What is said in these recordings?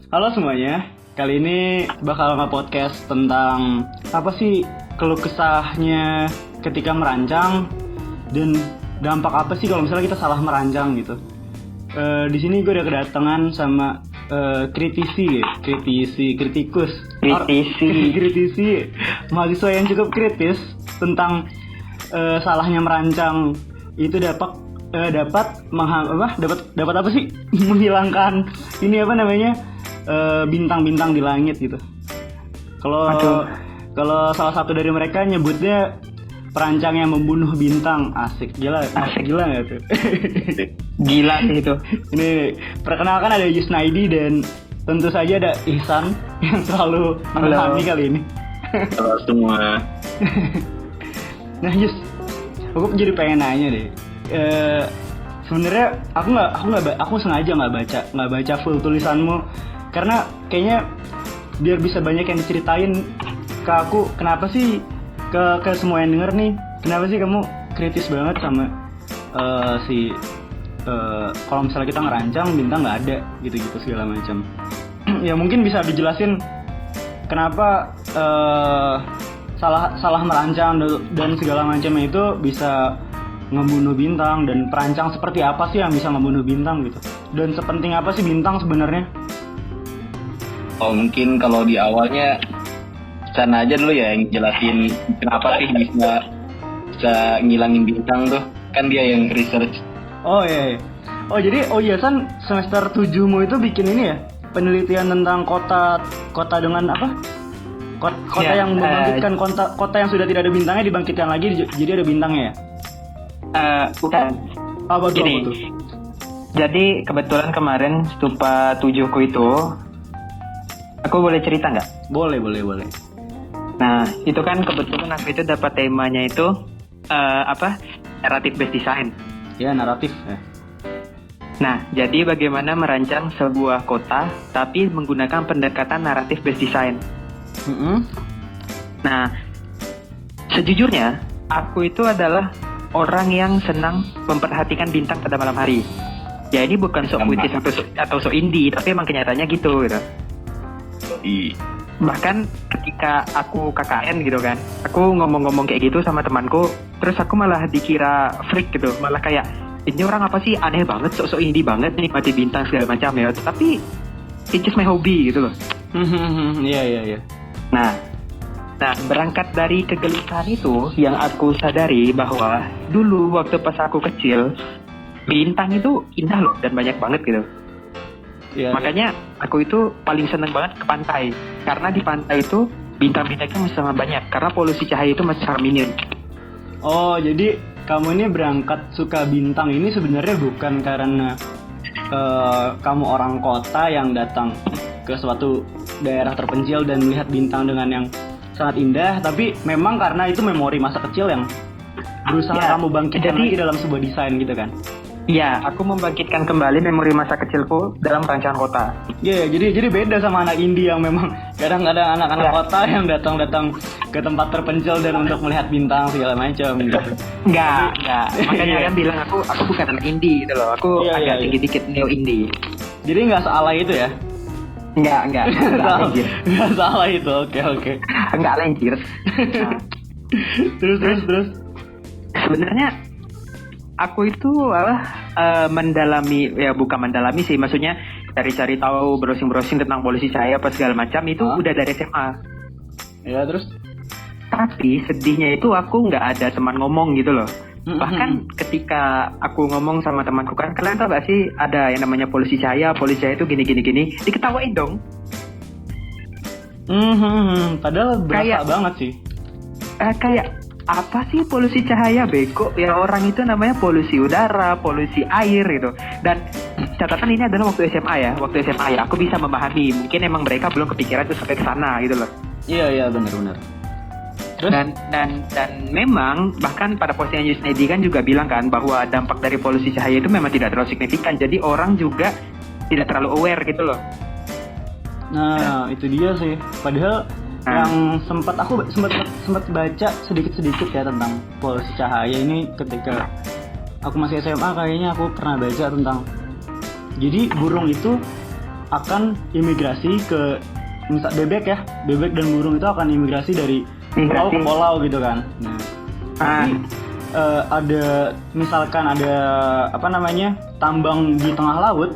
Halo semuanya, kali ini bakal nge-podcast tentang apa sih keluh kesahnya ketika merancang dan dampak apa sih kalau misalnya kita salah merancang gitu. Di sini gue udah kedatangan sama kritikus, mahasiswa yang cukup kritis tentang salahnya merancang itu dapat apa sih menghilangkan ini apa namanya bintang-bintang di langit gitu. Kalau salah satu dari mereka nyebutnya perancang yang membunuh bintang. Asik gila nggak tuh? Gila sih itu. Ini perkenalkan ada Yusnaidi dan tentu saja ada Ihsan yang selalu menemani kali ini. Halo semua. Nah Yus, aku jadi pengen nanya deh. Sebenarnya aku sengaja nggak baca full tulisanmu karena kayaknya biar bisa banyak yang diceritain ke aku. Kenapa sih ke semua yang denger nih? Kenapa sih kamu kritis banget sama kalau misalnya kita ngerancang bintang nggak ada gitu-gitu segala macam? Ya mungkin bisa dijelasin kenapa salah merancang dan segala macamnya itu bisa ngebunuh bintang, dan perancang seperti apa sih yang bisa ngebunuh bintang gitu, dan sepenting apa sih bintang sebenarnya? Oh mungkin kalau di awalnya sana aja dulu ya yang jelasin kenapa sih bisa ngilangin bintang tuh, kan dia yang research. Oh iya. Oh jadi San semester 7mu itu bikin ini ya, penelitian tentang kota dengan apa? Kota yang membangkitkan kota yang sudah tidak ada bintangnya dibangkitkan lagi jadi ada bintangnya ya? Bukan. Apa tuh? Jadi kebetulan kemarin Stupa 7ku itu, aku boleh cerita nggak? Boleh. Nah itu kan kebetulan aku itu dapat temanya itu narrative based design. Ya, naratif ya. Nah jadi bagaimana merancang sebuah kota tapi menggunakan pendekatan narrative based design. Nah sejujurnya aku itu adalah orang yang senang memperhatikan bintang pada malam hari. Ya ini bukan sok puitis atau sok indie, tapi emang kenyataannya gitu. Bahkan ketika aku KKN gitu kan, aku ngomong-ngomong kayak gitu sama temanku, terus aku malah dikira freak gitu, malah kayak ini orang apa sih, aneh banget, sok indie banget nih, mati bintang segala macam ya. Tapi it's just my hobby gitu loh. Iya. Nah, berangkat dari kegelisahan itu, yang aku sadari bahwa dulu waktu pas aku kecil, bintang itu indah loh dan banyak banget gitu. Yeah. Makanya aku itu paling seneng banget ke pantai, karena di pantai itu bintang-bintangnya masih sangat banyak, karena polusi cahaya itu masih sangat minim. Oh, jadi kamu ini berangkat suka bintang ini sebenarnya bukan karena kamu orang kota yang datang ke suatu daerah terpencil dan melihat bintang dengan yang sangat indah, tapi memang karena itu memori masa kecil yang berusaha kamu bangkitkan lagi dalam sebuah desain gitu kan? Iya, aku membangkitkan kembali memori masa kecilku dalam perancangan kota. Iya, jadi beda sama anak indie yang memang kadang-kadang anak-anak kota yang datang ke tempat terpencil dan untuk melihat bintang segala macam gitu. Enggak. Makanya kan bilang aku bukan anak indie gitu loh. Aku agak dikit-dikit neo indie. Jadi nggak salah itu ya? Enggak salah itu. Oke. Enggak lanjut. Nah. Terus. Sebenarnya aku itu bukan mendalami sih, maksudnya cari-cari tahu, browsing tentang polusi cahaya apa segala macam itu udah dari SMA. Ya terus. Tapi sedihnya itu aku nggak ada teman ngomong gitu loh. Bahkan ketika aku ngomong sama temanku kan, kalian tahu gak sih ada yang namanya polusi cahaya itu gini, diketawain dong. Padahal berasa banget sih. Kayak apa sih polusi cahaya, bego? Ya orang itu namanya polusi udara, polusi air gitu. Dan catatan ini adalah waktu SMA ya. Aku bisa memahami. Mungkin emang mereka belum kepikiran tuh sampai ke sana gitu loh. Iya benar. Terus? Dan memang bahkan pada postingan Yusnedi kan juga bilang kan bahwa dampak dari polusi cahaya itu memang tidak terlalu signifikan. Jadi orang juga tidak terlalu aware gitu loh. Nah, itu dia sih. Padahal yang sempat baca sedikit ya tentang polusi cahaya ini ketika aku masih SMA, kayaknya aku pernah baca tentang, jadi burung itu akan imigrasi ke misal bebek dan burung itu akan imigrasi dari pulau ke pulau gitu kan. Nah, tapi ada misalkan ada tambang di tengah laut,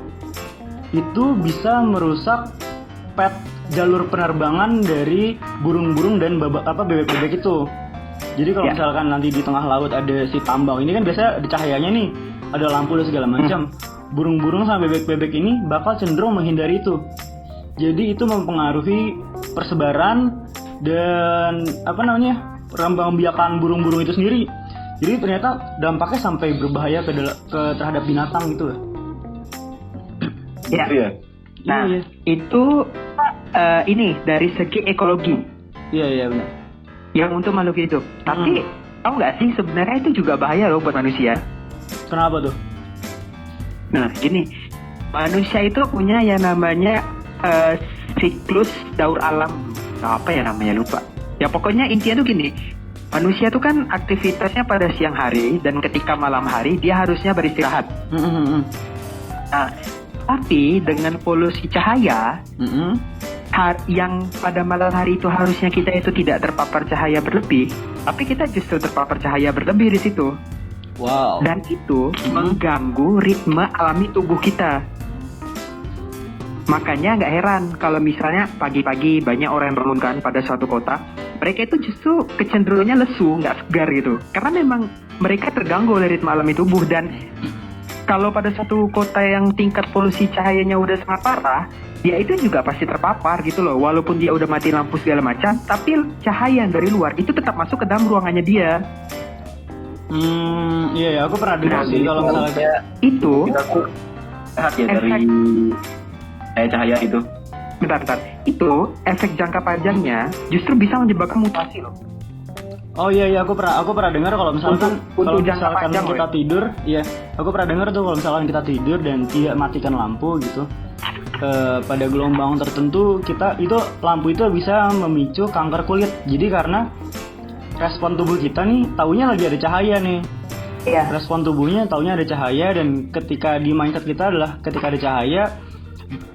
itu bisa merusak jalur penerbangan dari burung-burung dan bebek-bebek itu. Jadi kalau misalkan nanti di tengah laut ada si tambang ini kan biasanya ada cahayanya nih, ada lampu dan segala macam. Burung-burung sama bebek-bebek ini bakal cenderung menghindari itu. Jadi itu mempengaruhi persebaran dan perkembangbiakan burung-burung itu sendiri. Jadi ternyata dampaknya sampai berbahaya terhadap binatang gitu. Iya. Nah, itu ini dari segi ekologi. Iya benar. Yang untuk makhluk hidup. Tapi tahu nggak sih sebenarnya itu juga bahaya loh buat manusia. Kenapa tuh? Nah, gini, manusia itu punya yang namanya siklus daur alam. Apa ya namanya, lupa. Ya pokoknya intinya tuh gini, manusia tuh kan aktivitasnya pada siang hari dan ketika malam hari dia harusnya beristirahat. Nah, tapi dengan polusi cahaya, yang pada malam hari itu harusnya kita itu tidak terpapar cahaya berlebih, tapi kita justru terpapar cahaya berlebih di situ. Wow. Dan itu mengganggu ritme alami tubuh kita. Makanya nggak heran kalau misalnya pagi-pagi banyak orang yang bangunkan pada suatu kota, mereka itu justru kecenderungannya lesu, nggak segar gitu. Karena memang mereka terganggu oleh ritme alami tubuh. Dan kalau pada suatu kota yang tingkat polusi cahayanya udah sangat parah, dia itu juga pasti terpapar gitu loh. Walaupun dia udah mati lampu segala macam, tapi cahaya dari luar itu tetap masuk ke dalam ruangannya dia. Iya, aku pernah dengar sih kalau misalnya itu kita tuh sehat ya dari cahaya itu. Bentar. Itu efek jangka panjangnya justru bisa menyebabkan mutasi loh. Oh iya, aku pernah dengar kalau misalkan kita tidur, aku pernah dengar tuh kalau misalkan kita tidur dan tidak matikan lampu gitu, pada gelombang tertentu lampu itu bisa memicu kanker kulit. Jadi karena respon tubuh kita nih taunya lagi ada cahaya nih. Iya. Respon tubuhnya taunya ada cahaya, dan ketika di mindset kita adalah ketika ada cahaya,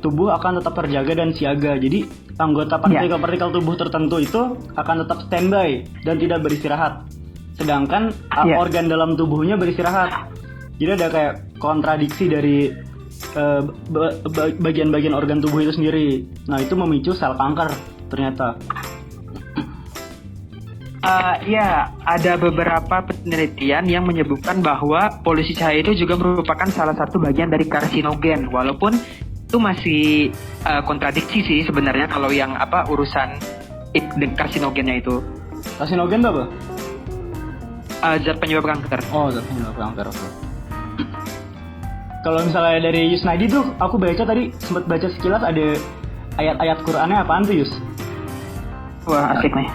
tubuh akan tetap terjaga dan siaga. Jadi anggota partikel-partikel tubuh tertentu itu akan tetap standby dan tidak beristirahat. Sedangkan organ dalam tubuhnya beristirahat. Jadi ada kayak kontradiksi dari bagian-bagian organ tubuh itu sendiri. Nah, itu memicu sel kanker ternyata. Ada beberapa penelitian yang menyebutkan bahwa polusi cahaya itu juga merupakan salah satu bagian dari karsinogen. Walaupun itu masih kontradiksi sih sebenarnya kalau yang urusan karsinogennya itu. Karsinogen itu apa? Zat penyebab kanker. Oh, zat penyebab kanker. Oke. Kalau misalnya dari Yusnadi tuh, aku sempat baca sekilas ada ayat-ayat Qur'annya apaan tuh, Yus? Wah, asik nih.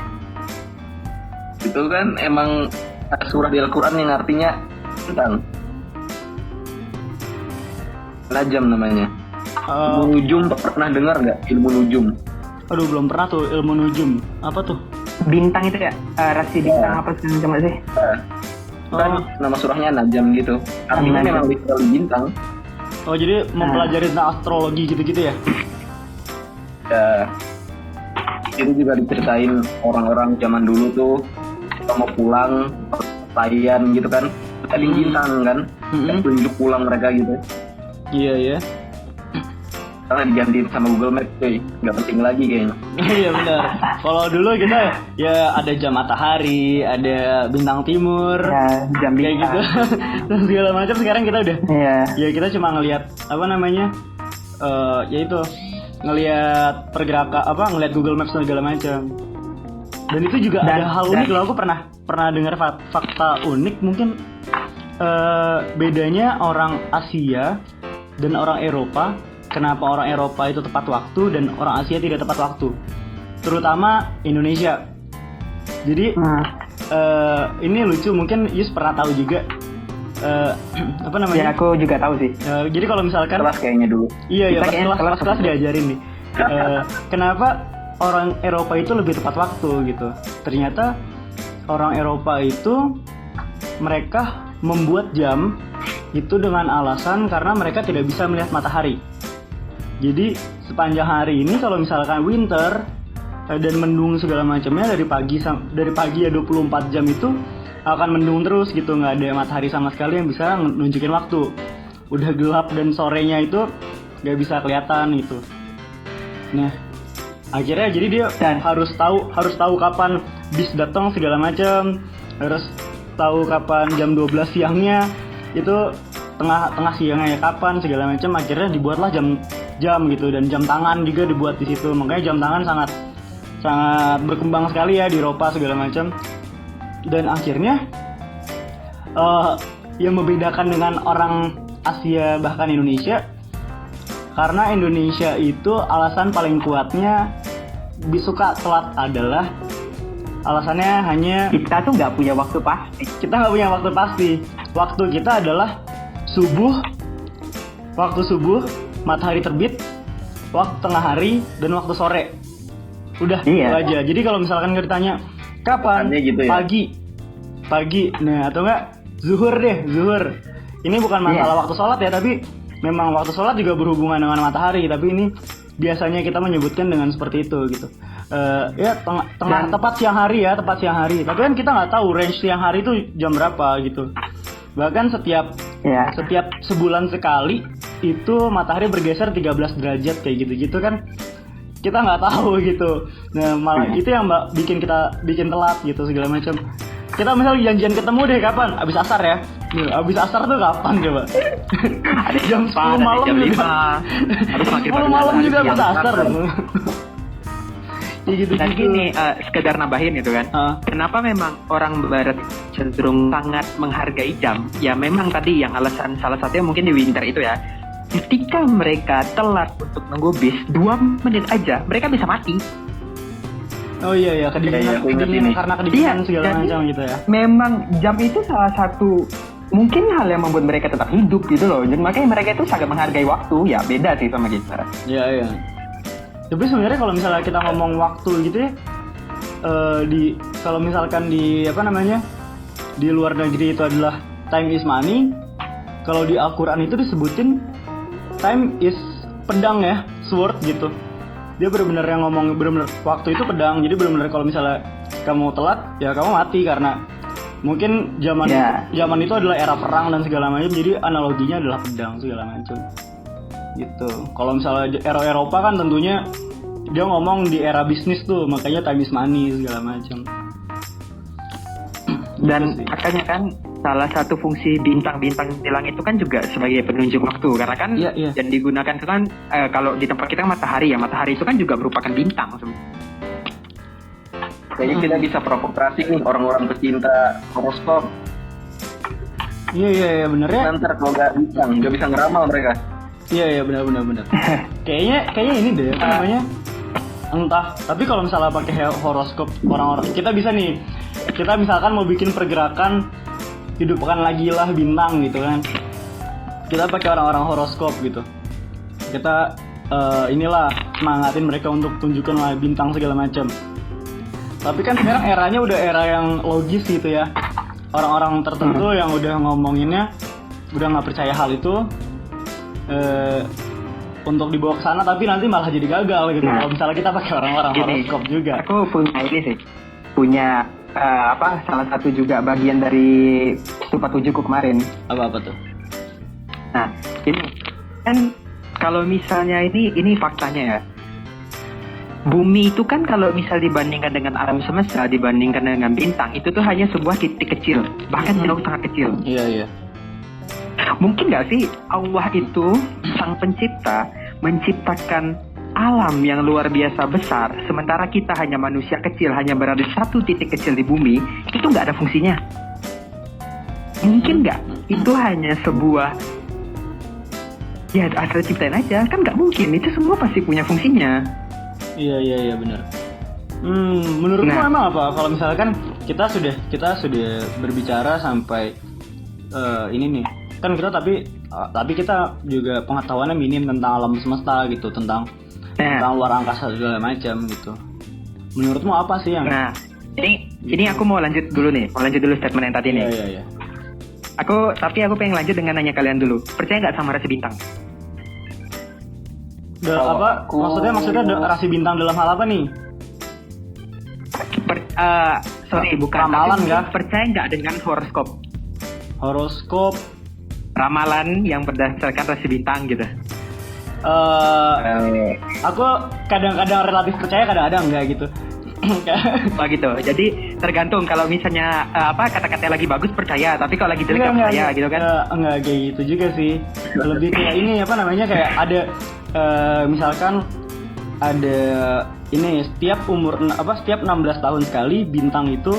Itu kan emang surah di Al-Quran yang artinya tentang najam namanya. Ilmu nujum, pernah dengar nggak ilmu nujum? Aduh, belum pernah tuh ilmu nujum. Apa tuh? Bintang itu ya? Rasi bintang apa semacam sih? Kan nama surahnya najam gitu. Artinya memang literal bintang. Oh, jadi mempelajari tentang astrologi gitu-gitu ya? Ya. Itu juga diceritain orang-orang zaman dulu tuh mau pulang layan gitu kan, tadi bintang kan, tunjuk pulang mereka gitu. Iya. Karena digantiin sama Google Maps, nggak penting lagi kayaknya. Iya benar. Kalau dulu kita ya ada jam matahari, ada bintang timur, jam kayak gitu, dan segala macam. Sekarang kita udah, ya kita cuma ngelihat ngelihat pergerakan ngelihat Google Maps dan segala macam. Dan itu juga ada hal unik loh. Aku pernah dengar fakta unik mungkin, bedanya orang Asia dan orang Eropa. Kenapa orang Eropa itu tepat waktu dan orang Asia tidak tepat waktu, terutama Indonesia. Jadi ini lucu, mungkin Yus pernah tahu juga. Ya, aku juga tahu sih. Jadi kalau misalkan kelas kayaknya dulu. Iya, pas kelas diajarin nih. Kenapa orang Eropa itu lebih tepat waktu gitu? Ternyata orang Eropa itu mereka membuat jam itu dengan alasan karena mereka tidak bisa melihat matahari. Jadi sepanjang hari ini kalau misalkan winter dan mendung segala macamnya dari pagi ya 24 jam itu akan mendung terus gitu, nggak ada matahari sama sekali yang bisa nunjukin waktu. Udah gelap dan sorenya itu nggak bisa kelihatan gitu. Nah akhirnya jadi dia harus tahu kapan bis datang segala macam, harus tahu kapan jam 12 siangnya itu tengah siangnya kapan segala macam. Akhirnya dibuatlah jam gitu, dan jam tangan juga dibuat di situ. Makanya jam tangan sangat berkembang sekali ya di Eropa segala macam. Dan akhirnya yang membedakan dengan orang Asia bahkan Indonesia, karena Indonesia itu alasan paling kuatnya suka telat adalah alasannya hanya Kita tuh nggak punya waktu pasti. kita nggak punya waktu pasti. Waktu kita adalah waktu subuh, matahari terbit, waktu tengah hari, dan waktu sore. Udah itu aja. Jadi kalau misalkan nggak ditanya kapan, gitu ya? pagi, nah atau enggak zuhur. Ini bukan masalah waktu sholat ya, tapi memang waktu sholat juga berhubungan dengan matahari. Tapi ini biasanya kita menyebutkan dengan seperti itu gitu. Ya tepat siang hari. Tapi kan kita nggak tahu range siang hari itu jam berapa gitu. Bahkan setiap sebulan sekali itu matahari bergeser 13 derajat kayak gitu kan. Kita nggak tahu gitu. Nah malah itu yang bikin telat gitu segala macam. Kita misalnya janjian ketemu deh kapan? Abis asar ya. Abis asar tuh kapan coba? Ada jam 10 malam jam juga. 5. Harus makin 10 malam juga abis asar. Gitu. Dan gini, sekedar nambahin itu kan. Kenapa memang orang barat cenderung sangat menghargai jam? Ya memang tadi yang alasan salah satunya mungkin di winter itu ya. Ketika mereka telat untuk nunggu bis 2 menit aja, mereka bisa mati. Oh iya kedinginan karena kedinginan segala macam gitu ya. Memang jam itu salah satu mungkin hal yang membuat mereka tetap hidup gitu loh. Dan makanya mereka itu sangat menghargai waktu. Ya beda sih sama kita. Iya. Tapi sebenarnya kalau misalnya kita ngomong waktu gitu ya, kalau misalkan di di luar negeri itu adalah time is money. Kalau di Al-Quran itu disebutin time is pedang ya, sword gitu. Dia benar-benar yang ngomong benar-benar waktu itu pedang. Jadi benar-benar kalau misalnya kamu telat ya kamu mati, karena mungkin zaman itu adalah era perang dan segala macam. Jadi analoginya adalah pedang segala macam. Gitu. Kalau misalnya era Eropa kan tentunya dia ngomong di era bisnis tuh, makanya time is money segala macam. Dan makanya kan salah satu fungsi bintang-bintang di langit itu kan juga sebagai penunjuk waktu, karena kan yang digunakan itu kan kalau di tempat kita matahari itu kan juga merupakan bintang. Kayaknya kita bisa provokasi nih orang-orang pecinta horoskop. Iya bener ya. Ntar kalau nggak bisa ngeramal mereka. Iya benar. Kayaknya ini deh apa namanya? Entah. Tapi kalau misalnya pakai horoskop orang-orang, kita bisa nih. Kita misalkan mau bikin pergerakan hidupkan lagi lah bintang gitu kan. Kita pakai orang-orang horoskop gitu. Kita semangatin mereka untuk tunjukkan lah bintang segala macam. Tapi kan sekarang eranya udah era yang logis gitu ya. Orang-orang tertentu yang udah ngomonginnya udah nggak percaya hal itu untuk dibawa ke sana, tapi nanti malah jadi gagal gitu. Kalau misalnya kita pakai orang-orang horoskop juga. Aku punya salah satu juga bagian dari Stupa Tujuhku kemarin. Apa tuh? Nah, ini kan kalau misalnya ini faktanya ya. Bumi itu kan kalau misal dibandingkan dengan alam semesta, dibandingkan dengan bintang, itu tuh hanya sebuah titik kecil, bahkan jauh sangat kecil. Iya. Mungkin nggak sih Allah itu sang pencipta menciptakan alam yang luar biasa besar, sementara kita hanya manusia kecil, hanya berada di satu titik kecil di bumi, itu nggak ada fungsinya. Mungkin nggak? Itu hanya sebuah asal ciptain aja, kan nggak mungkin. Itu semua pasti punya fungsinya. Iya benar. Menurutmu emang apa? Kalau misalkan kita sudah berbicara sampai ini nih, kan kita tapi kita juga pengetahuannya minim tentang alam semesta gitu, tentang luar angkasa segala macam gitu. Menurutmu apa sih yang? Nah, ini aku mau lanjut dulu statement yang tadi nih. Iya. Aku pengen lanjut dengan nanya kalian dulu. Percaya nggak sama rasi bintang? Kalau apa? aku- Maksudnya rasi bintang dalam hal apa nih? Sorry, bukan. Ramalan Tapi nggak? percaya nggak dengan horoskop? Horoskop. Ramalan yang berdasarkan rasi bintang gitu. Aku kadang-kadang relatif percaya, kadang-kadang enggak gitu. Oh gitu. Jadi tergantung kalau misalnya kata-kata lagi bagus percaya, tapi kalau lagi jelek nggak percaya gitu kan? Enggak kayak gitu juga sih. Lebih kayak ini apa namanya, kayak ada misalkan ada ini setiap 16 tahun sekali bintang itu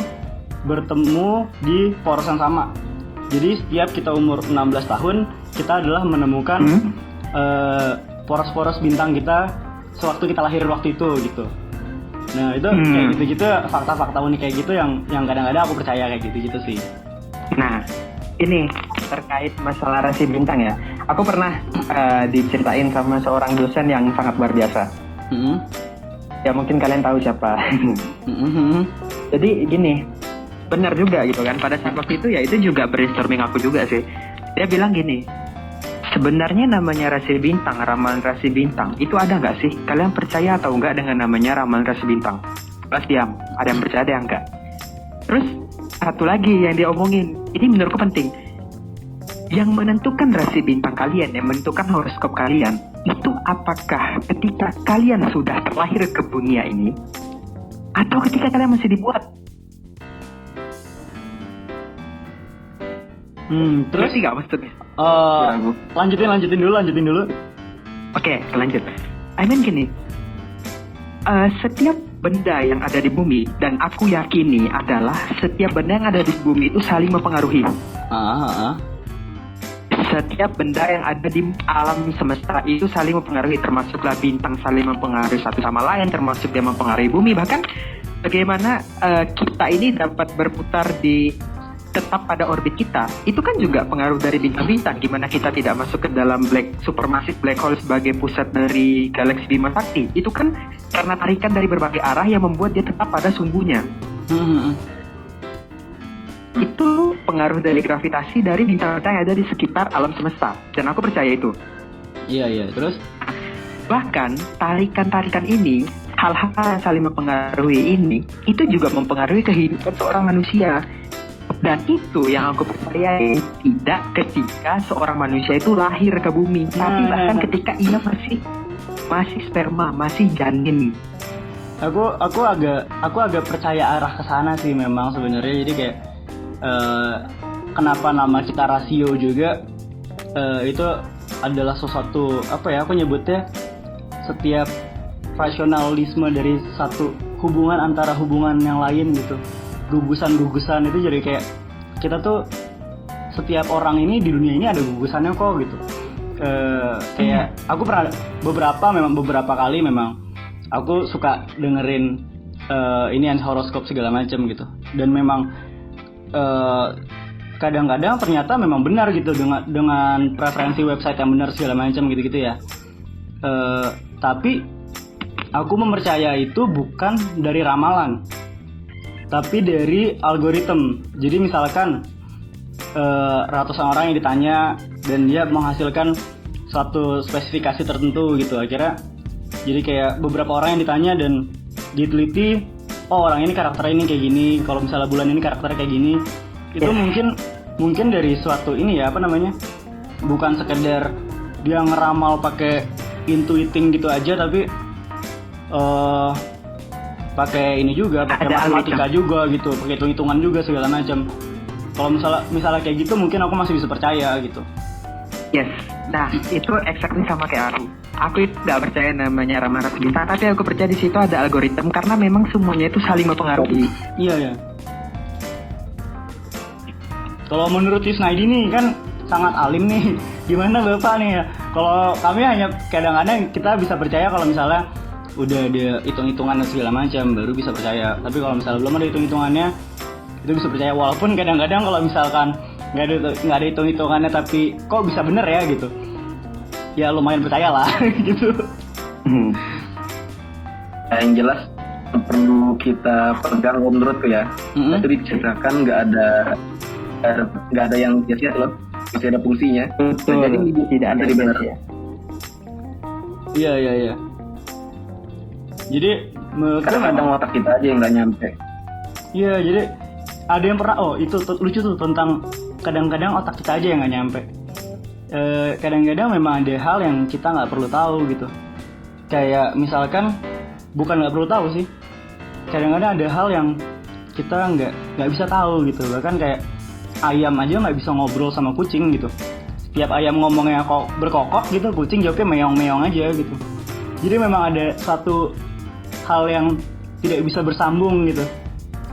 bertemu di poros yang sama. Jadi setiap kita umur 16 tahun kita adalah menemukan poros-poros bintang kita sewaktu kita lahir waktu itu gitu. Nah itu kayak gitu-gitu, fakta-fakta unik kayak gitu yang kadang-kadang aku percaya kayak gitu-gitu sih. Nah, ini terkait masalah rasi bintang ya. Aku pernah diceritain sama seorang dosen yang sangat luar biasa. Ya mungkin kalian tahu siapa. Jadi gini, benar juga gitu kan. Pada saat waktu itu ya itu juga brainstorming aku juga sih. Dia bilang gini, sebenarnya namanya rasi bintang, ramalan rasi bintang, itu ada nggak sih? Kalian percaya atau enggak dengan namanya ramalan rasi bintang? Plus diam, ada yang percaya, ada yang enggak. Terus satu lagi yang dia omongin, ini menurutku penting. Yang menentukan rasi bintang kalian, yang menentukan horoskop kalian, itu apakah ketika kalian sudah terlahir ke dunia ini, atau ketika kalian masih dibuat? Terus sih nggak maksudnya? lanjutin dulu. Oke, lanjut. I mean gini, setiap benda yang ada di bumi, dan aku yakini adalah setiap benda yang ada di bumi itu saling mempengaruhi. Setiap benda yang ada di alam semesta itu saling mempengaruhi, termasuklah bintang saling mempengaruhi satu sama lain, termasuk dia mempengaruhi bumi. Bahkan bagaimana kita ini dapat berputar tetap pada orbit kita, itu kan juga pengaruh dari bintang-bintang. Gimana kita tidak masuk ke dalam supermassive black hole sebagai pusat dari galaksi Bima Sakti, itu kan karena tarikan dari berbagai arah yang membuat dia tetap pada sumbunya. Itu pengaruh dari gravitasi dari bintang-bintang yang ada di sekitar alam semesta, dan aku percaya itu. Iya, terus? Bahkan tarikan-tarikan ini, hal-hal yang saling mempengaruhi ini, itu juga mempengaruhi kehidupan seorang manusia. Dan itu yang aku percayai, tidak ketika seorang manusia itu lahir ke bumi, tapi bahkan ketika ia masih sperma, masih janin. Aku agak percaya arah ke sana sih memang sebenarnya. Jadi kayak kenapa nama kita rasio juga itu adalah sesuatu aku nyebutnya setiap rasionalisme dari satu hubungan antara hubungan yang lain gitu. Gugusan itu jadi kayak kita tuh setiap orang ini di dunia ini ada gugusannya kok gitu. Kayak aku pernah beberapa kali memang aku suka dengerin ini horoskop segala macam gitu, dan memang kadang-kadang ternyata memang benar gitu dengan preferensi website yang benar segala macam gitu ya. Tapi aku mempercaya itu bukan dari ramalan, tapi dari algoritma. Jadi misalkan ratusan orang yang ditanya dan dia menghasilkan suatu spesifikasi tertentu gitu. Akhirnya jadi kayak beberapa orang yang ditanya dan diteliti, oh orang ini karakternya ini kayak gini, kalau misalnya bulan ini karakternya kayak gini. Itu mungkin dari suatu ini ya, bukan sekedar dia ngeramal pakai intuiting gitu aja, tapi pakai ini juga, pakai matematika juga gitu, pakai hitung-hitungan juga segala macam. Kalau misalnya kayak gitu mungkin aku masih bisa percaya gitu. Yes, nah itu exactly sama kayak aku. Aku tidak percaya namanya ramalan rasi bintang, tapi aku percaya di situ ada algoritma karena memang semuanya itu saling mempengaruhi. Iya. Kalau menurut Yusnaidi nih kan sangat alim nih. Gimana Bapak nih ya? Kalau kami hanya kadang-kadang kita bisa percaya kalau misalnya udah ada hitung-hitungan dan segala macam baru bisa percaya. Tapi kalau misalnya belum ada hitung-hitungannya itu bisa percaya, walaupun kadang-kadang kalau misalkan nggak ada hitung-hitungannya tapi kok bisa bener ya gitu, ya lumayan percaya lah gitu. Yang jelas perlu kita pegang menurutku ya. Tadi diceritakan nggak ada yang sia-sia loh, masih ada fungsinya. Betul. Jadi tidak ada benar. Iya. Jadi menurutku Kadang-kadang otak kita aja yang nggak nyampe. iya, jadi ada yang pernah, itu lucu tuh tentang kadang-kadang otak kita aja yang nggak nyampe. Kadang-kadang memang ada hal yang kita nggak perlu tahu gitu. Kayak misalkan, bukan nggak perlu tahu sih. Kadang-kadang ada hal yang kita nggak bisa tahu gitu. Bahkan kayak ayam aja nggak bisa ngobrol sama kucing gitu. Tiap ayam ngomongnya kok berkokok gitu, kucing jawabnya meong-meong aja gitu. Jadi memang ada satu hal yang tidak bisa bersambung gitu.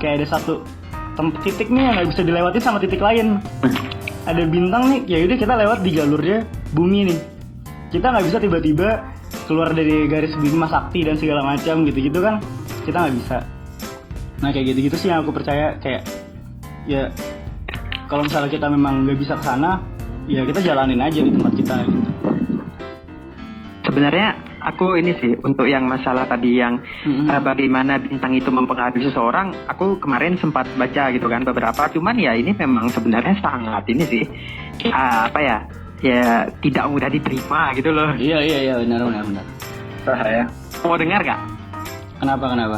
Kayak ada satu titik nih yang nggak bisa dilewati sama titik lain. Ada bintang nih, ya udah kita lewat di jalurnya bumi nih. Kita nggak bisa tiba-tiba keluar dari garis Bima Sakti dan segala macam gitu-gitu kan. Kita nggak bisa. Nah kayak gitu-gitu sih yang aku percaya, kayak ya kalau misalnya kita memang nggak bisa kesana, ya kita jalanin aja di tempat kita gitu. Sebenarnya aku ini sih untuk yang masalah tadi yang bagaimana bintang itu mempengaruhi seseorang, aku kemarin sempat baca gitu kan beberapa, cuman ya ini memang sebenarnya sangat ini sih ya tidak mudah diterima gitu loh. Iya benar. Sah ya. Mau dengar gak? Kenapa?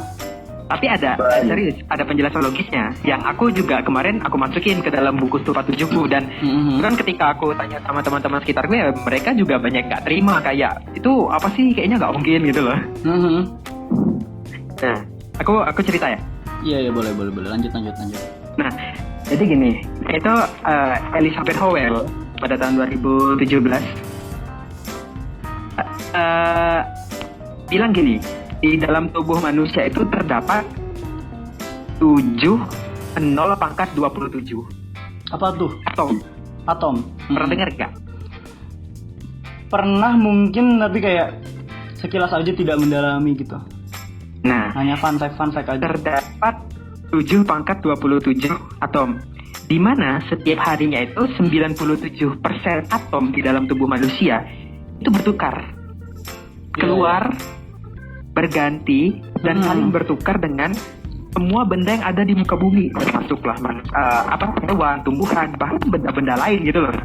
Tapi ada serius, ada penjelasan logisnya yang aku juga kemarin aku masukin ke dalam buku Stupa 7ku dan kan ketika aku tanya sama teman-teman sekitar gue, mereka juga banyak nggak terima, kayak itu apa sih, kayaknya nggak mungkin gitu loh. Nah, aku cerita ya. Iya boleh lanjut. Nah, jadi gini, itu Elizabeth Howell pada tahun 2017 bilang gini, di dalam tubuh manusia itu terdapat 7 0 pangkat 27 Apa tuh? Atom. Pernah dengar gak? Pernah mungkin, tapi kayak sekilas aja tidak mendalami gitu. Nah, Hanya fun fact aja. terdapat 7 pangkat 27 atom, di mana setiap harinya itu 97% atom di dalam tubuh manusia itu bertukar, keluar, berganti, dan saling bertukar dengan semua benda yang ada di muka bumi, termasuklah hewan, tumbuhan, bahkan benda-benda lain gitu loh.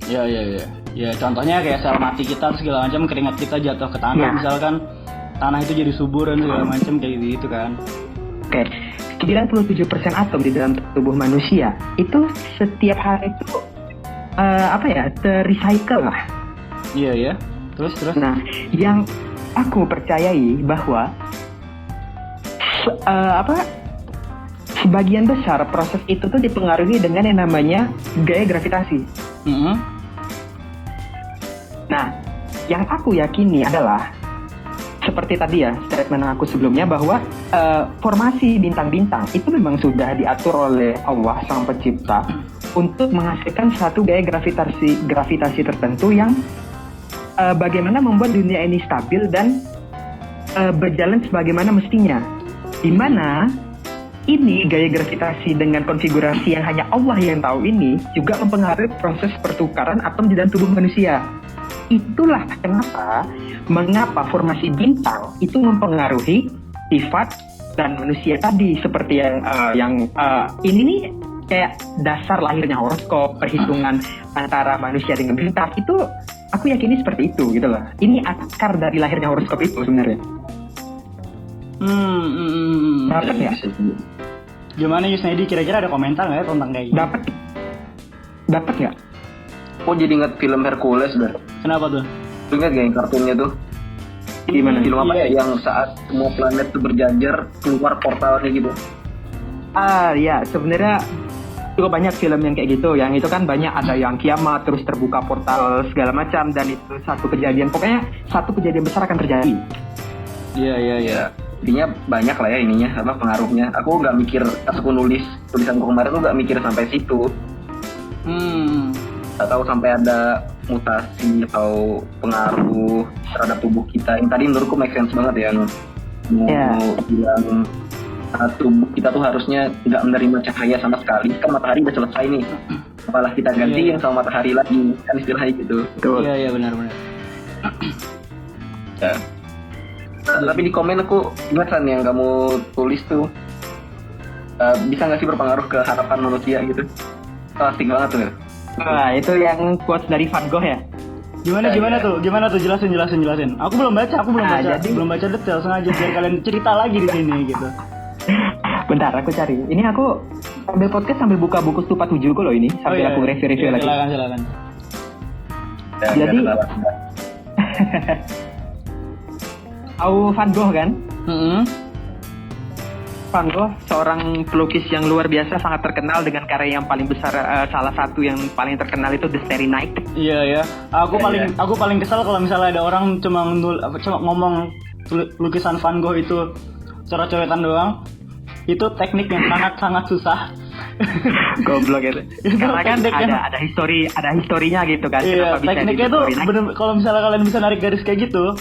Iya. Ya contohnya kayak sel mati kita segala macam, keringat kita jatuh ke tanah, misalkan tanah itu jadi subur dan segala macam kayak gitu kan. Oke, 97% atom di dalam tubuh manusia itu setiap hari itu terrecycle lah. Iya. Terus. Nah, yang aku percayai bahwa sebagian besar proses itu tuh dipengaruhi dengan yang namanya gaya gravitasi. Nah, yang aku yakini adalah seperti tadi ya statement aku sebelumnya bahwa formasi bintang-bintang itu memang sudah diatur oleh Allah Sang Pencipta untuk menghasilkan satu gaya gravitasi tertentu yang bagaimana membuat dunia ini stabil dan berjalan sebagaimana mestinya. Di mana ini gaya gravitasi dengan konfigurasi yang hanya Allah yang tahu ini juga mempengaruhi proses pertukaran atom di dalam tubuh manusia. Itulah mengapa formasi bintang itu mempengaruhi sifat dan manusia tadi, seperti yang ini nih kayak dasar lahirnya horoskop, perhitungan antara manusia dengan bintang itu. Aku yakini seperti itu gitu loh. Ini akar dari lahirnya horoskop itu sebenarnya. Dapat ya? Gimana Yusnedi, kira-kira ada komentar nggak ya tentang kayak gitu? Dapat nggak? Oh jadi ingat film Hercules dah. Kenapa tuh? Lu ingat gak yang kartunnya tuh? Gimana? Film apa ya yang saat semua planet tuh berjajar keluar portalnya gitu? Ya sebenarnya cukup banyak film yang kayak gitu. Yang itu kan banyak, ada yang kiamat terus terbuka portal segala macam, dan itu satu kejadian, pokoknya satu kejadian besar akan terjadi. Iya. Intinya banyak lah ya ininya, pengaruhnya. Aku nggak mikir pas aku nulis tulisanku kemarin tuh nggak mikir sampai situ. Nggak tahu sampai ada mutasi atau pengaruh terhadap tubuh kita. Yang tadi menurutku make sense banget yang mau bilang tubuh kita tuh harusnya nggak menerima cahaya sama sekali. Kan matahari udah selesai nih, malah kita gantiin sama matahari lagi, kan istilahnya gitu. Iya benar. Ya. Tapi di komen aku ingat kan yang kamu tulis tuh, bisa nggak sih berpengaruh ke harapan manusia gitu? Asik banget tuh. Nah, itu yang quotes dari Van Gogh ya? Gimana tuh? Jelasin. Aku belum baca. Belum baca detail, sengaja biar kalian cerita lagi di sini gitu. Bentar, aku cari. Ini aku sambil podcast sambil buka buku Stupa 7 loh ini. Sambil aku review lagi. Silakan. Jadi tahu Van Gogh kan? Van Gogh seorang pelukis yang luar biasa, sangat terkenal dengan karya yang paling besar, salah satu yang paling terkenal itu The Starry Night. Iya. Aku paling kesal kalau misalnya ada orang cuma ngomong lukisan Van Gogh itu coret-coretan doang. Itu teknik yang sangat susah. Goblok itu. Karena kan ada historinya gitu kan. Iya, tekniknya tuh bener, kalau misalnya kalian bisa narik garis kayak gitu,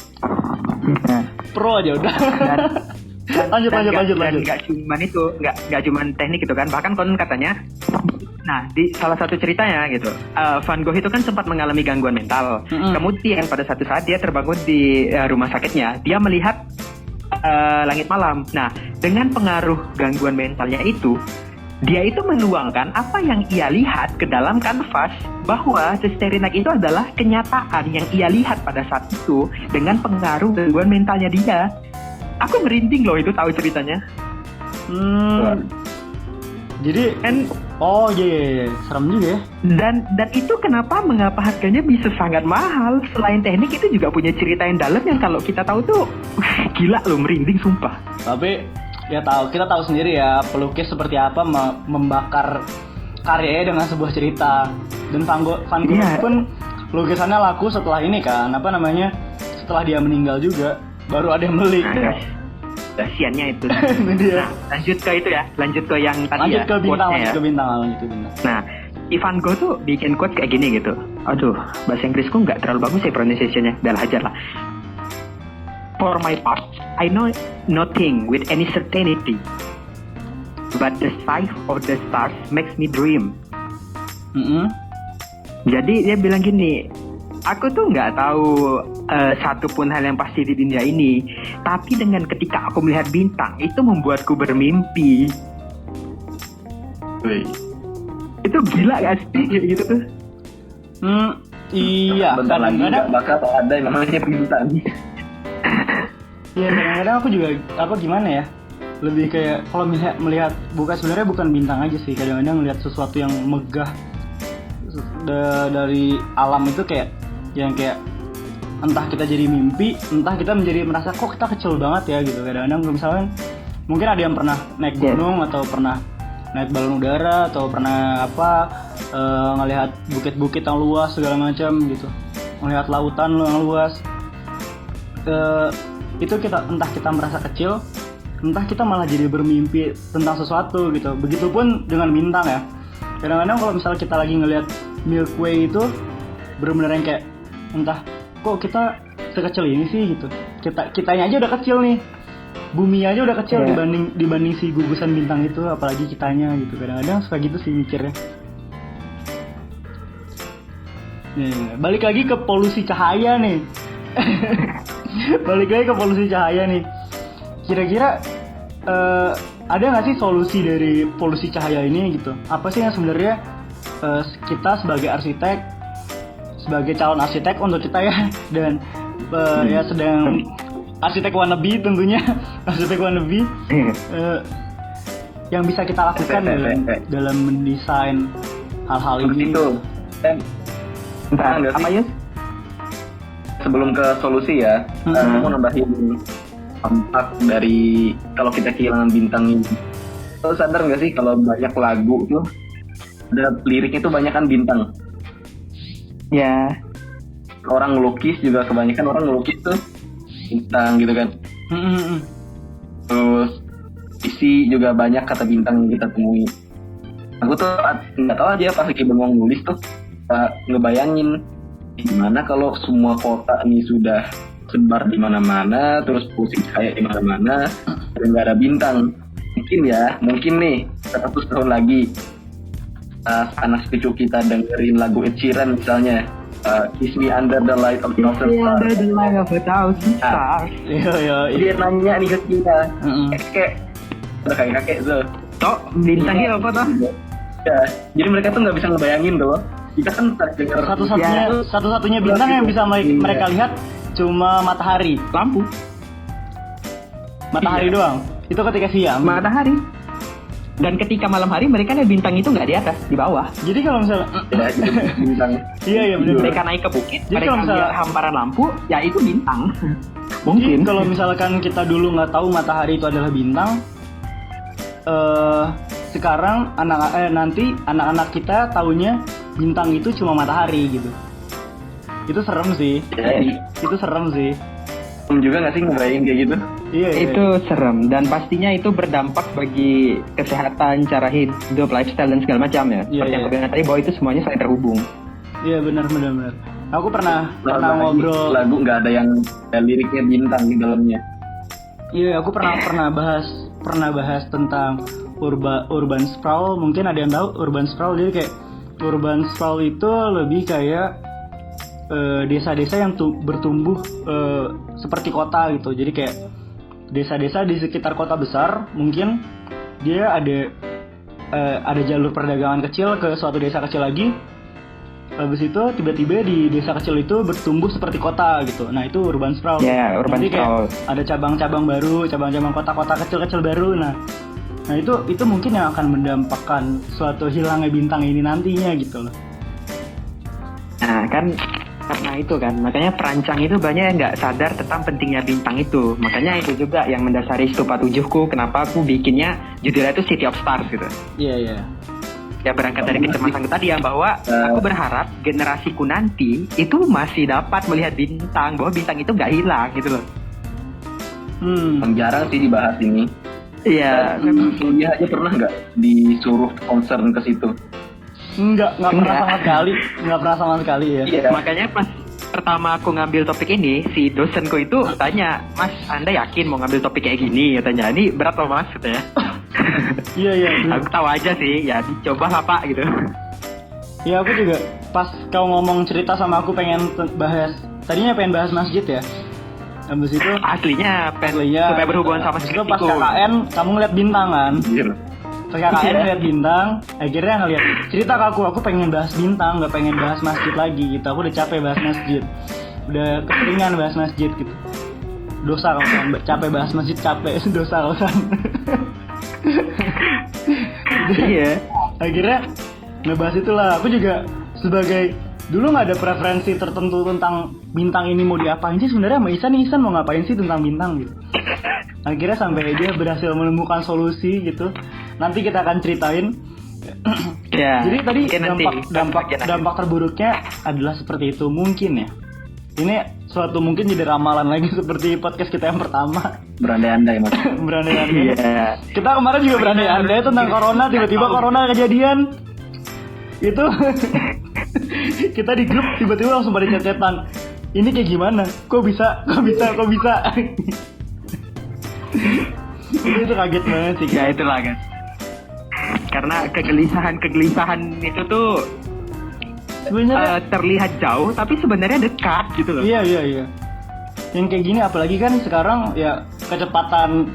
pro aja udah. Lanjut. Nggak cuman teknik gitu kan, bahkan konon katanya. Nah, di salah satu ceritanya gitu, Van Gogh itu kan sempat mengalami gangguan mental. Kemudian pada satu saat dia terbangun di rumah sakitnya, dia melihat langit malam. Nah, dengan pengaruh gangguan mentalnya itu, dia itu menuangkan apa yang ia lihat ke dalam kanvas, bahwa The Starry Night itu adalah kenyataan yang ia lihat pada saat itu dengan pengaruh gangguan mentalnya dia. Aku merinding loh itu tahu ceritanya. Jadi kan, iya, serem juga ya. Dan itu mengapa harganya bisa sangat mahal? Selain teknik itu juga punya cerita yang dalam yang kalau kita tahu tuh gila loh, merinding sumpah. Tapi kita tahu sendiri ya, pelukis seperti apa membakar karyanya dengan sebuah cerita. Dan Van Gogh pun lukisannya laku setelah ini kan, setelah dia meninggal juga baru ada yang beli. Kasiannya itu. Nah, lanjut ke yang tadi lanjut ke bintang. Nah, Van Gogh tuh bikin quote kayak gini gitu. Aduh, bahasa Inggrisku nggak terlalu bagus ya pronunciation-nya. Udah hajar lah. For my part, I know nothing with any certainty, but the sight of the stars makes me dream. Jadi dia bilang gini, aku tuh nggak tahu satupun hal yang pasti di dunia ini, tapi dengan ketika aku melihat bintang itu membuatku bermimpi. Itu gila gak sih gitu tuh? Iya. Bentar lagi nggak bakal ada yang namanya bintang. Iya, kadang-kadang aku juga gimana ya? Lebih kayak kalau melihat sebenarnya bukan bintang aja sih. Kadang-kadang melihat sesuatu yang megah dari alam itu kayak entah kita jadi mimpi, entah kita menjadi merasa kok kita kecil banget ya gitu. Kadang-kadang misalnya mungkin ada yang pernah naik gunung atau pernah naik balon udara atau pernah ngelihat bukit-bukit yang luas segala macam gitu, melihat lautan yang luas. Itu entah kita merasa kecil, entah kita malah jadi bermimpi tentang sesuatu gitu. Begitupun dengan bintang ya. Kadang-kadang kalau misalnya kita lagi ngelihat Milky Way itu benar-benar yang kayak entah kok kita sekecil ini sih gitu. Kitanya aja udah kecil nih. Bumi aja udah kecil dibanding si gugusan bintang itu, apalagi kitanya gitu. Kadang-kadang suka gitu sih mikirnya. Balik lagi ke polusi cahaya nih. Kira-kira ada nggak sih solusi dari polusi cahaya ini gitu? Apa sih yang sebenarnya kita sebagai arsitek, sebagai calon arsitek untuk kita ya, dan ya sedang arsitek wannabe tentunya, arsitek wannabe, yang bisa kita lakukan dalam mendesain hal-hal ini? Itu. Apa ya? Sebelum ke solusi ya, aku mau nambahin dampak dari kalau kita kehilangan bintang ini. Lo sadar nggak sih kalau banyak lagu tuh ada liriknya tuh banyak kan bintang? Ya. Orang ngelukis juga kebanyakan orang ngelukis tuh bintang gitu kan. Terus isi juga banyak kata bintang yang kita temui. Aku tuh nggak tahu aja pas lagi bengong nulis tuh ngebayangin gimana kalau semua kota ini sudah sebar di mana-mana, terus polusi cahaya di mana-mana, dan nggak ada bintang. Mungkin nih 100 tahun lagi anak cucu kita dengerin lagu Ed Sheeran misalnya, Kiss Me Under the Light of a Thousand Stars. Dia nanya nih ke kita, kakek tuh, bintangnya apa toh? Ya, jadi mereka tuh nggak bisa ngebayangin tuh, Kita kan dengar Satu-satunya bintang yang bisa mereka lihat cuma matahari. Lampu. Matahari Iya. doang. Itu ketika siang. Matahari. Dan ketika malam hari mereka lihat bintang itu nggak di atas, di bawah. Jadi kalau misalnya ya, itu bintang. iya benar. Mereka naik ke bukit, Jadi mereka kalau misalnya- lihat hamparan lampu, ya itu bintang. Jadi Mungkin. kalau misalkan kita dulu nggak tahu matahari itu adalah bintang, sekarang nanti anak-anak kita taunya bintang itu cuma matahari gitu. Itu serem sih. Jadi Itu serem sih. juga nggak sih ngebayangin kayak gitu? Iya. Itu serem dan pastinya itu berdampak bagi kesehatan, cara hidup, lifestyle dan segala macam ya. Seperti yang iya. aku bilang tadi bahwa itu semuanya saling terhubung. Iya benar. Aku pernah Lagi ngobrol. lagu nggak ada yang liriknya bintang di dalamnya. Iya, aku pernah bahas tentang urban sprawl. Mungkin ada yang tahu urban sprawl. Jadi kayak urban sprawl itu lebih kayak desa-desa yang bertumbuh seperti kota gitu. Jadi kayak desa-desa di sekitar kota besar, mungkin dia ada jalur perdagangan kecil ke suatu desa kecil lagi. Habis itu tiba-tiba di desa kecil itu bertumbuh seperti kota gitu. Nah itu urban sprawl. Ya, urban Jadi kayak sprawl. ada cabang-cabang baru, cabang-cabang kota-kota kecil-kecil baru. Nah itu mungkin yang akan mendampakkan suatu hilangnya bintang ini nantinya gitu loh. Nah kan karena itu kan, makanya perancang itu banyak yang nggak sadar tentang pentingnya bintang itu. Makanya itu juga yang mendasari Stupa 7ku, kenapa aku bikinnya judulnya itu City of Stars gitu. Iya. Ya berangkat dari kecemasanku tadi ya, bahwa aku berharap generasiku nanti itu masih dapat melihat bintang, bahwa bintang itu nggak hilang gitu loh. Jarang sih dibahas ini. Iya. Kuliah aja pernah nggak disuruh concern ke situ? Nggak pernah sama sekali ya. Iya. Makanya pas pertama aku ngambil topik ini, si dosenku itu tanya, Mas, Anda yakin mau ngambil topik kayak gini? Katanya, ini berat loh Mas, katanya. Iya. Aku tahu aja sih, ya dicoba lah Pak gitu. Ya aku juga pas kau ngomong cerita sama aku tadinya pengen bahas masjid ya. Habis itu Aslinya supaya berhubungan sama habis itu pas skripsiku. KKN kamu ngeliat bintang kan. Iya. Pas KKN ngeliat bintang, akhirnya ngeliat cerita ke aku pengen bahas bintang, nggak pengen bahas masjid lagi gitu. Aku udah capek bahas masjid, udah keseringan bahas masjid gitu. Dosa kalau kan, capek bahas masjid, capek dosa kalau kan. Iya. Akhirnya ngebahas itulah. Aku juga sebagai dulu nggak ada preferensi tertentu tentang bintang ini mau diapain sih sebenarnya sama Ihsan mau ngapain sih tentang bintang gitu. Akhirnya sampai dia berhasil menemukan solusi gitu. Nanti kita akan ceritain. Ya. Jadi tadi nanti, dampak terburuknya adalah seperti itu mungkin ya. Ini suatu mungkin jadi ramalan lagi seperti podcast kita yang pertama. Berandai-andai Mas. Berandai-andai. Iya. Kita kemarin juga berandai-andai tentang corona, tiba-tiba corona kejadian. Itu kita di grup tiba-tiba langsung pada chat-chatan. Ini kayak gimana? Kok bisa? Itu kaget banget sih. Ya itulah kan. Karena kegelisahan itu tuh Sebenarnya terlihat jauh tapi sebenarnya dekat gitu loh. Iya. Yang kayak gini apalagi kan sekarang ya kecepatan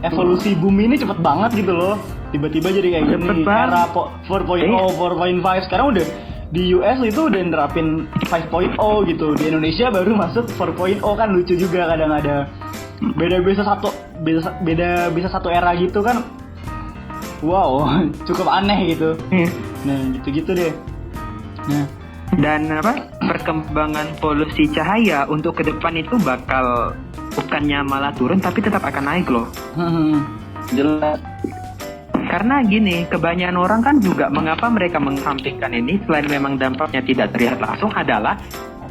evolusi bumi ini cepet banget gitu loh. Tiba-tiba jadi kayak Cepet gini banget. era 4.0, 4.5 sekarang udah di US itu udah nerapin 5.0 gitu. Di Indonesia baru masuk 4.0 kan lucu juga kadang ada beda bisa satu era gitu kan. Wow, cukup aneh gitu. Nah, gitu-gitu deh. Nah, Dan perkembangan polusi cahaya untuk ke depan itu bakal bukannya malah turun tapi tetap akan naik loh. Jelas. Karena gini, kebanyakan orang kan juga mengapa mereka mengampingkan ini selain memang dampaknya tidak terlihat langsung adalah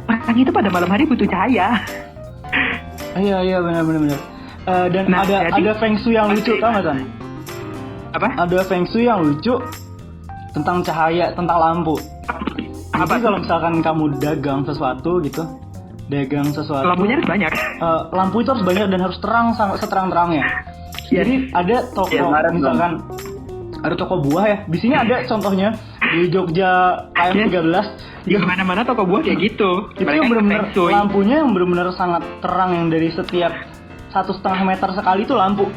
orang itu pada malam hari butuh cahaya. Iya benar. Dan Nah, ada feng shui yang lucu tau nggak Tan? Apa? Ada feng shui yang lucu tentang cahaya, tentang lampu. Jadi kalau misalkan kamu dagang sesuatu, Lampunya harus banyak. Lampu itu harus banyak dan harus terang seterang-terangnya. Yes. Jadi ada toko, misalkan ada toko buah ya. Di sini ada contohnya di Jogja KM13. Di mana-mana toko buah kayak gitu. Itu yang benar-benar lampunya yang benar-benar sangat terang, yang dari setiap 1,5 meter sekali itu lampu.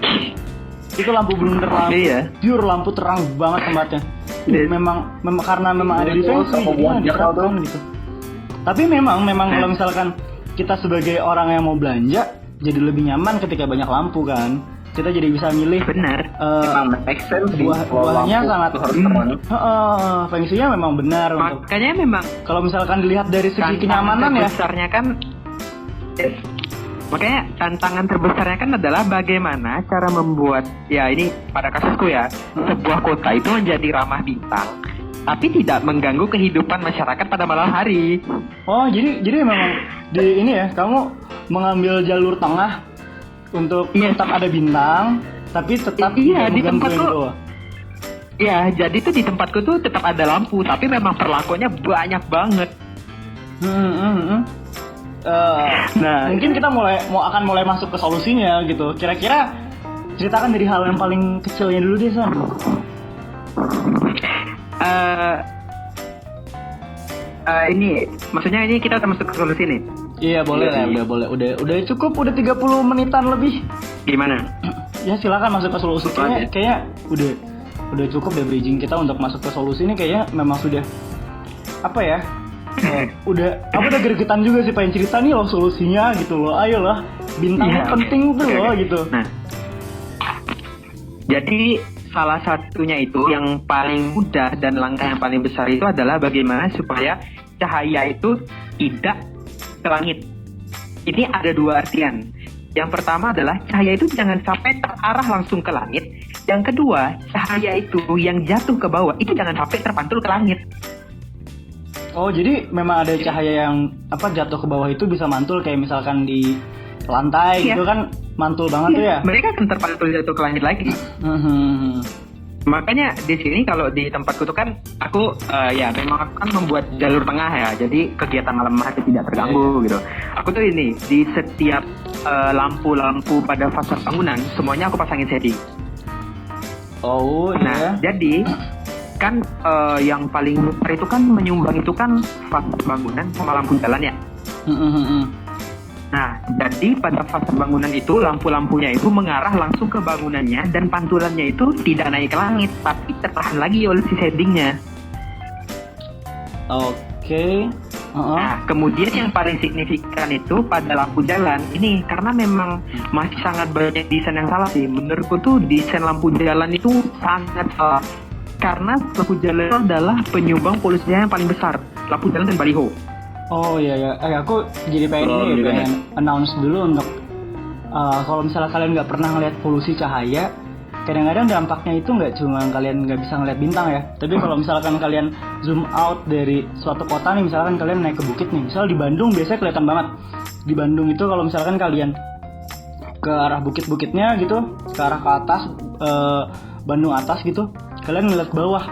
Itu lampu benar-benar lampu. Iya. Pure lampu terang banget tempatnya. memang karena memang ada di feng shui jadi diterapkan gitu. Tapi memang kalau misalkan kita sebagai orang yang mau belanja jadi lebih nyaman ketika banyak lampu kan. Kita jadi bisa milih. Benar. Memang make sense sih. Buahnya sangat harus terang. feng shui-nya memang benar untuk. Makanya memang Kalau misalkan dilihat dari segi kenyamanan ya. Terbesarnya kan makanya tantangan terbesarnya kan adalah bagaimana cara membuat, ya ini pada kasusku ya, sebuah kota itu menjadi ramah bintang tapi tidak mengganggu kehidupan masyarakat pada malam hari. Oh, jadi memang di ini ya, kamu mengambil jalur tengah untuk tetap ada bintang tapi tetap Iya, tidak di mengganggu tempatku. yang bawah. Ya, jadi tuh di tempatku tuh tetap ada lampu tapi memang perlakuannya banyak banget. Nah, mungkin kita akan mulai masuk ke solusinya gitu. Kira-kira ceritakan dari hal yang paling kecilnya dulu deh, San. Ini maksudnya ini kita masuk ke solusi nih. Iya, boleh lah, udah cukup, udah 30 menitan lebih. Gimana? Ya silakan masuk ke solusi. Kayak udah cukup deh bridging kita untuk masuk ke solusi ini, kayaknya memang sudah apa ya? Udah gregetan juga sih pengen cerita nih loh solusinya gitu loh. Ayolah, bintangnya penting tuh loh gitu. Nah, jadi salah satunya itu yang paling mudah dan langkah yang paling besar itu adalah bagaimana supaya cahaya itu tidak ke langit. Ini ada dua artian. Yang pertama adalah cahaya itu jangan sampai terarah langsung ke langit. Yang kedua, cahaya itu yang jatuh ke bawah itu jangan sampai terpantul ke langit. Oh, jadi memang ada cahaya yang jatuh ke bawah itu bisa mantul kayak misalkan di lantai gitu kan, mantul banget tuh ya. Mereka akan terpantul jatuh ke langit lagi. Makanya di sini kalau di tempatku tuh kan aku memang aku kan membuat jalur tengah ya. Jadi kegiatan malam hari tidak terganggu gitu. Aku tuh ini di setiap lampu-lampu pada fasad bangunan semuanya aku pasangin shading. Oh, nah, jadi kan yang paling besar itu kan menyumbang itu kan fasad bangunan sama lampu jalan ya. Nah, jadi pada fasad bangunan itu lampu-lampunya itu mengarah langsung ke bangunannya dan pantulannya itu tidak naik ke langit tapi tertahan lagi oleh si shadingnya. Oke. Nah, kemudian yang paling signifikan itu pada lampu jalan ini karena memang masih sangat banyak desain yang salah sih. Menurutku tuh desain lampu jalan itu sangat salah. Karena lampu jalan itu adalah penyumbang polusi yang paling besar. Lampu jalan dan baliho. Oh iya. Aku jadi pengen announce dulu untuk kalau misalnya kalian nggak pernah ngeliat polusi cahaya, kadang-kadang dampaknya itu nggak cuma kalian nggak bisa ngeliat bintang ya, tapi kalau misalkan kalian zoom out dari suatu kota nih, misalkan kalian naik ke bukit nih, misal di Bandung biasanya kelihatan banget. Di Bandung itu kalau misalkan kalian ke arah bukit-bukitnya gitu, ke arah ke atas, Bandung atas gitu, kalian ngeliat bawah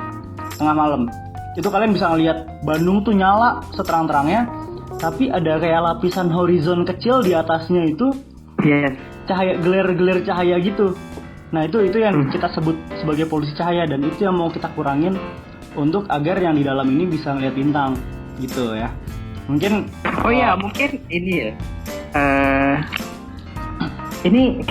tengah malam. Itu kalian bisa ngelihat Bandung tuh nyala seterang-terangnya, tapi ada kayak lapisan horizon kecil di atasnya itu, cahaya glare cahaya gitu. Nah itu yang kita sebut sebagai polusi cahaya, dan itu yang mau kita kurangin untuk agar yang di dalam ini bisa ngeliat bintang gitu ya. Mungkin mungkin ini ya. Ini